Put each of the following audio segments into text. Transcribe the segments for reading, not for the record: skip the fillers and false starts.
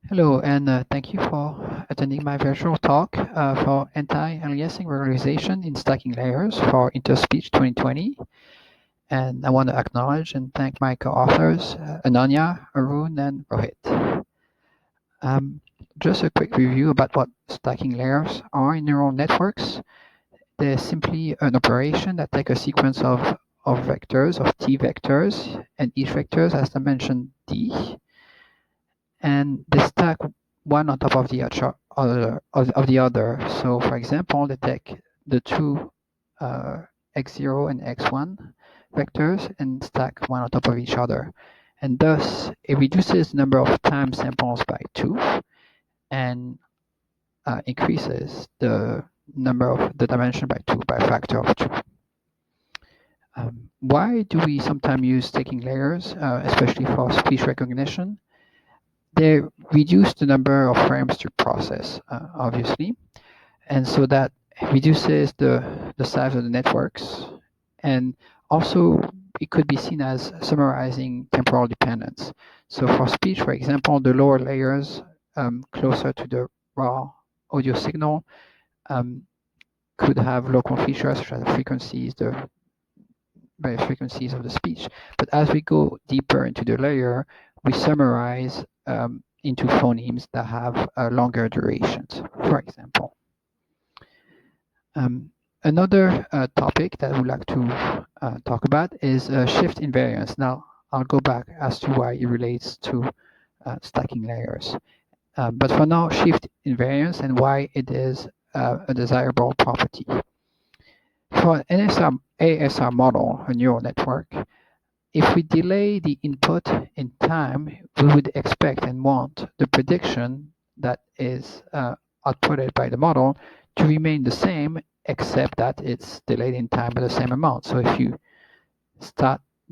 Hello, and thank you for attending my virtual talk for anti-aliasing regularization in stacking layers for Interspeech 2020. And I want to acknowledge and thank my co-authors, Ananya, Arun, and Rohit. Um, just a quick review about what stacking layers are in neural networks. They're simply an operation that takes a sequence of vectors, of t vectors, and each vector has dimension d, and they stack one on top of the other. So, for example, they take the two x0 and x1 vectors and stack one on top of each other, and thus it reduces the number of time samples by 2 and increases the number of the dimension by 2 by a factor of 2. Why do we sometimes use stacking layers, especially for speech recognition? They reduce the number of frames to process, obviously, and so that reduces the size of the networks. And also, it could be seen as summarizing temporal dependence. So for speech, for example, the lower layers closer to the raw audio signal um, could have local features such as frequencies, the various frequencies of the speech. But as we go deeper into the layer, we summarize into phonemes that have longer durations, for example. Another topic that I would like to talk about is shift invariance. Now, I'll go back as to why it relates to stacking layers. But for now, shift invariance and why it is a desirable property. For an ASR model, a neural network, if we delay the input in time, we would expect and want the prediction that is outputted by the model to remain the same, except that it's delayed in time by the same amount. So if you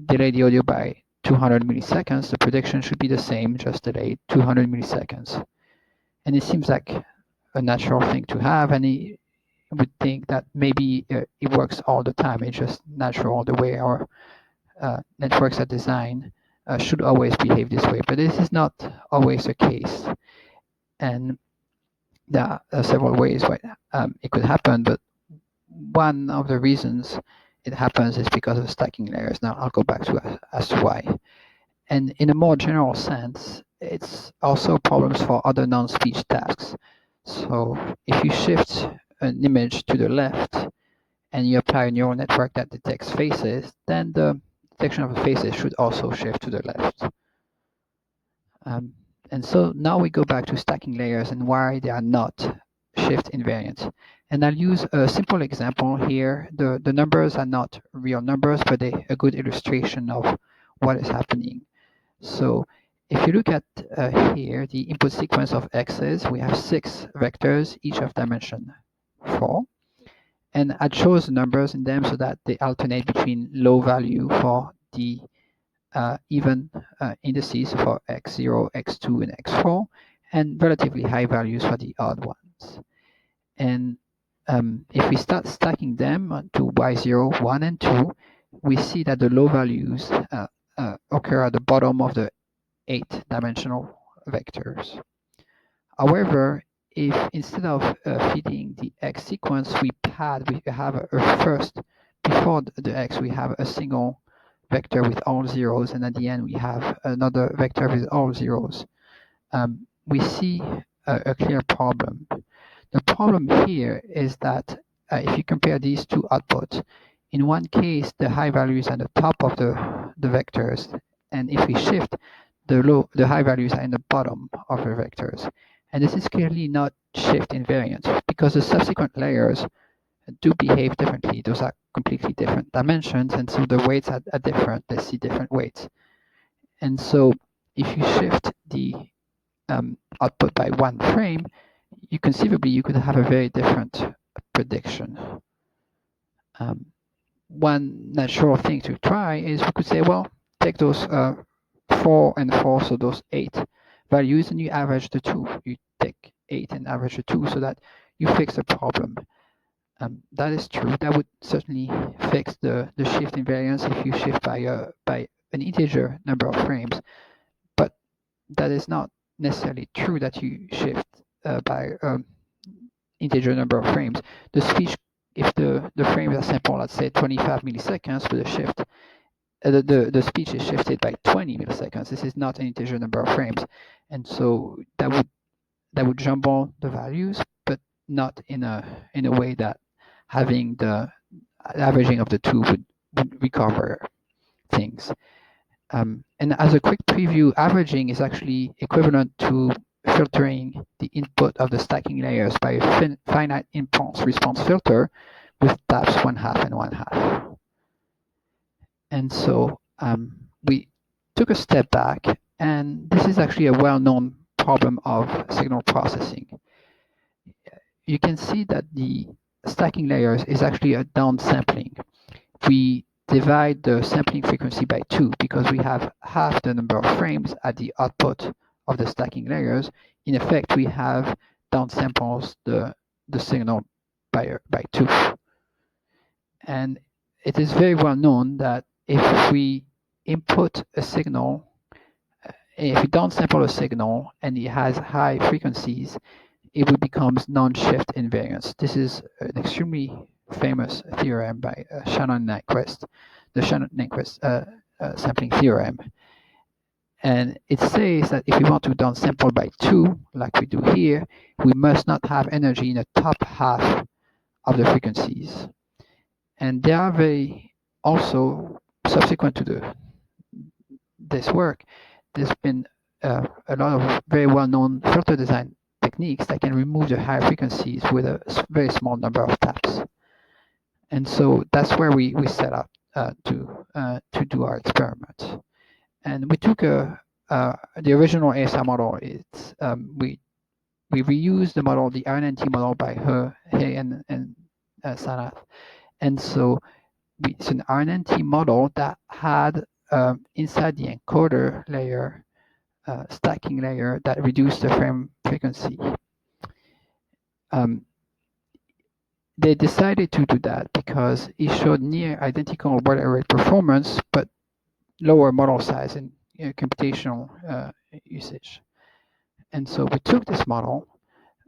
delay the audio by 200 milliseconds, the prediction should be the same, just delayed 200 milliseconds. And it seems like a natural thing to have, and you would think that maybe it works all the time. It's just natural the way our networks are designed should always behave this way, but this is not always the case. And there are several ways why it could happen, but one of the reasons it happens is because of stacking layers. Now I'll go back to as to why. And in a more general sense, it's also problems for other non-speech tasks. So if you shift an image to the left and you apply a neural network that detects faces, then the detection of the faces should also shift to the left. And so now we go back to stacking layers and why they are not shift invariant. And I'll use a simple example here. The numbers are not real numbers, but they're a good illustration of what is happening. So if you look at here, the input sequence of x's, we have 6 vectors, each of dimension 4. And I chose the numbers in them so that they alternate between low value for the even indices for x0, x2, and x4, and relatively high values for the odd ones. And if we start stacking them to y0, 1, and 2, we see that the low values occur at the bottom of the 8-dimensional vectors. However, if instead of feeding the x sequence, we have a first, before the x, we have a single vector with all zeros, and at the end we have another vector with all zeros, we see a clear problem. The problem here is that if you compare these two outputs, in one case the high values are at the top of the vectors, and if we shift, the high values are in the bottom of the vectors. And this is clearly not shift invariant because the subsequent layers do behave differently. Those are completely different dimensions, and so the weights are different. They see different weights. And so if you shift the output by 1 frame, conceivably you could have a very different prediction. One natural thing to try is we could say, well, take those 4 and 4, so those 8 values, and you average the 2. You take 8 and average the 2 so that you fix the problem. That is true. That would certainly fix the shift invariance if you shift by an integer number of frames. But that is not necessarily true that you shift by integer number of frames. The speech, if the frames are sampled, let's say 25 milliseconds with a shift, the speech is shifted by 20 milliseconds. This is not an integer number of frames, and so that would jumble the values, but not in a way that having the averaging of the two would recover things. And as a quick preview, averaging is actually equivalent to filtering the input of the stacking layers by a finite impulse response filter with taps 1/2 and 1/2. And so we took a step back, and this is actually a well-known problem of signal processing. You can see that the stacking layers is actually a downsampling. We divide the sampling frequency by 2 because we have half the number of frames at the output of the stacking layers. In effect, we have downsamples the signal by 2. And it is very well known that if we input a signal, if we downsample a signal and it has high frequencies, it will become non-shift invariance. This is an extremely famous theorem by Shannon-Nyquist, the Shannon-Nyquist sampling theorem. And it says that if we want to downsample by 2, like we do here, we must not have energy in the top half of the frequencies. And there are also, subsequent to this work, there's been a lot of very well-known filter design techniques that can remove the higher frequencies with a very small number of taps. And so that's where we set out to do our experiment. And we took the original ASR model. It's we reused the model, the RNNT model by He and Sanath. And so it's an RNNT model that had inside the encoder layer, stacking layer that reduced the frame frequency. They decided to do that because it showed near identical word array performance, but lower model size and computational usage. And so we took this model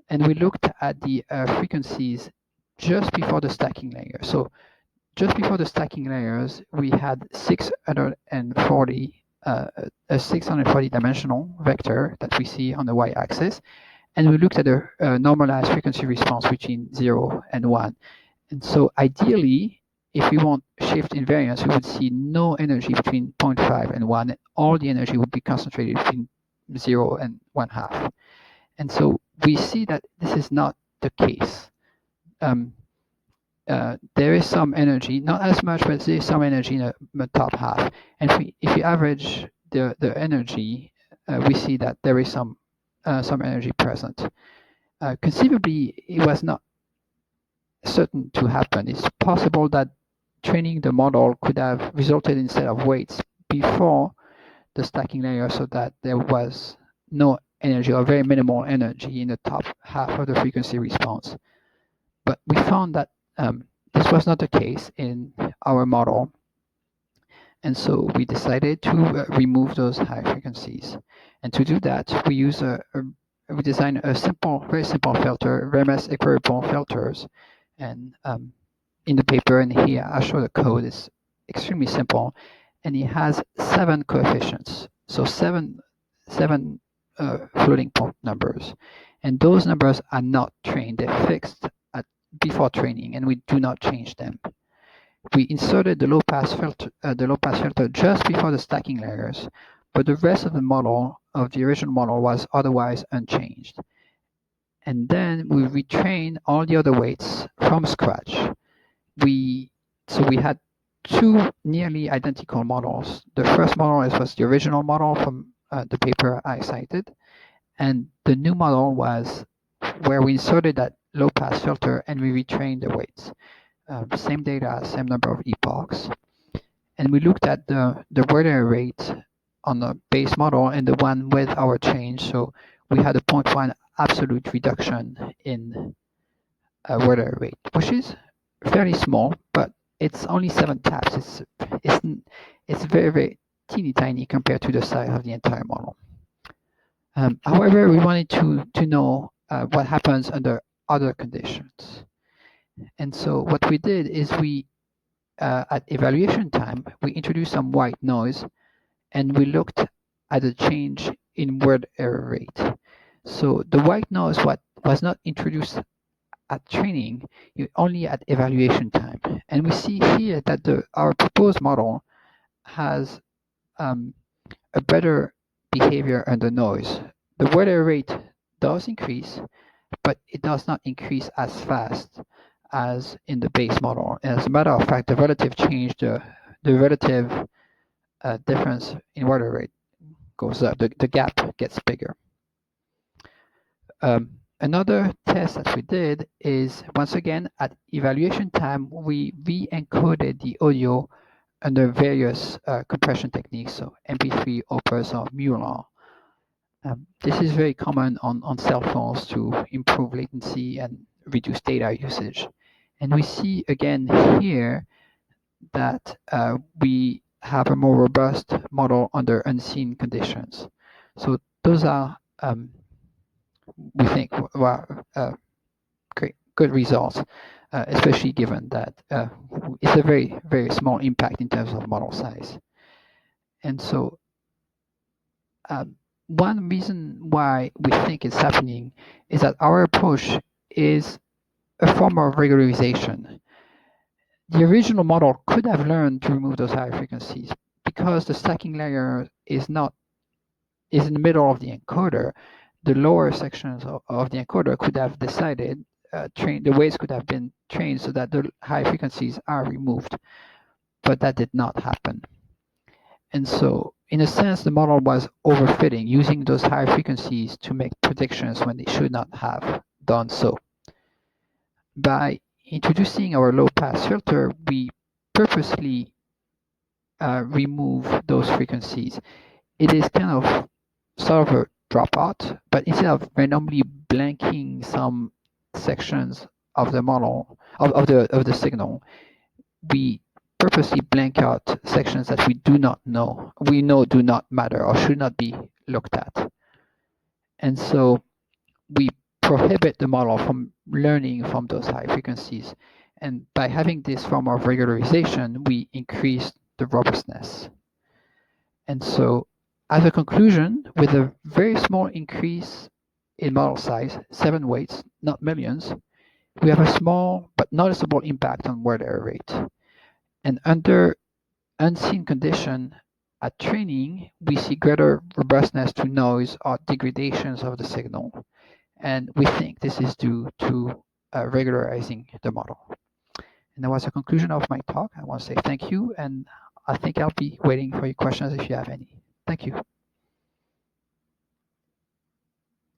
and we looked at the frequencies just before the stacking layer. So just before the stacking layers, we had 640 a 640 dimensional vector that we see on the y-axis, and we looked at a normalized frequency response between 0 and 1. And so ideally, if we want shift invariance, we would see no energy between 0.5 and 1, and all the energy would be concentrated between 0 and 1/2. And so we see that this is not the case. There is some energy, not as much, but there is some energy in the top half. And if we average the energy, we see that there is some energy present. Conceivably, it was not certain to happen. It's possible that training the model could have resulted in a set of weights before the stacking layer so that there was no energy or very minimal energy in the top half of the frequency response. But we found that this was not the case in our model. And so we decided to remove those high frequencies. And to do that, we use we designed a very simple filter, RMS equiripple filters. And in the paper, and here I show the code, it's extremely simple. And it has 7 coefficients. So seven floating point numbers. And those numbers are not trained, they're fixed before training, and we do not change them. We inserted the low-pass filter just before the stacking layers, but the rest of the model, of the original model, was otherwise unchanged. And then we retrained all the other weights from scratch. So we had 2 nearly identical models. The first model was the original model from the paper I cited, and the new model was where we inserted that low-pass filter and we retrained the weights. Same data, same number of epochs. And we looked at the word error rate on the base model and the one with our change. So we had a 0.1 absolute reduction in word error rate, which is fairly small, but it's only 7 taps. It's very, very teeny tiny compared to the size of the entire model. However, we wanted to know what happens under other conditions. And so what we did is at evaluation time, we introduced some white noise and we looked at the change in word error rate. So the white noise was not introduced at training, only at evaluation time. And we see here that our proposed model has a better behavior under noise. The word error rate does increase, but it does not increase as fast as in the base model. And as a matter of fact, the relative change, the relative difference in word error rate goes up. The gap gets bigger. Another test that we did is, once again, at evaluation time, we re-encoded the audio under various compression techniques, so MP3, Opus, or Mulan. This is very common on cell phones to improve latency and reduce data usage. And we see again here that we have a more robust model under unseen conditions. So those are, we think, good results, especially given that it's a very, very small impact in terms of model size. And so one reason why we think it's happening is that our approach is a form of regularization. The original model could have learned to remove those high frequencies because the stacking layer is in the middle of the encoder. The lower sections of the encoder could have decided, the weights could have been trained so that the high frequencies are removed, but that did not happen. And so, in a sense, the model was overfitting, using those high frequencies to make predictions when they should not have done so. By introducing our low-pass filter, we purposely remove those frequencies. It is kind of sort of a dropout, but instead of randomly blanking some sections of the model of the signal, we purposely blank out sections that we do not know, do not matter or should not be looked at. And so we prohibit the model from learning from those high frequencies. And by having this form of regularization, we increase the robustness. And so as a conclusion, with a very small increase in model size, 7 weights, not millions, we have a small but noticeable impact on word error rate. And under unseen condition at training, we see greater robustness to noise or degradations of the signal. And we think this is due to regularizing the model. And that was the conclusion of my talk. I want to say thank you, and I think I'll be waiting for your questions if you have any. Thank you.